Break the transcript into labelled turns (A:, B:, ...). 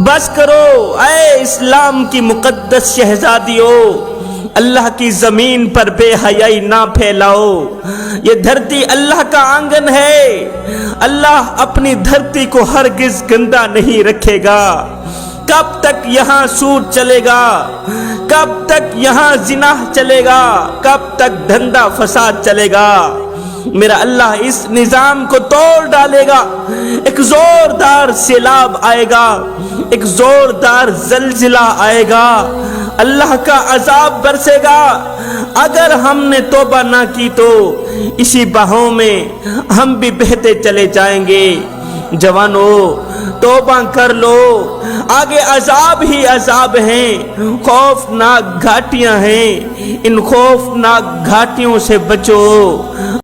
A: بس کرو اے اسلام کی مقدس شہزادیوں، اللہ کی زمین پر بے حیائی نہ پھیلاؤ۔ یہ دھرتی اللہ کا آنگن ہے، اللہ اپنی دھرتی کو ہرگز گندا نہیں رکھے گا۔ کب تک یہاں سود چلے گا؟ کب تک یہاں زنا چلے گا؟ کب تک دھندا فساد چلے گا؟ میرا اللہ اس نظام کو توڑ ڈالے گا، ایک زوردار سیلاب آئے گا، ایک زوردار زلزلہ آئے گا، اللہ کا عذاب برسے گا۔ اگر ہم نے توبہ نہ کی تو اسی بہاؤ میں ہم بھی بہتے چلے جائیں گے۔ جوانو توبہ کر لو، آگے عذاب ہی عذاب ہیں، خوفناک گھاٹیاں ہیں، ان خوفناک گھاٹیوں سے بچو۔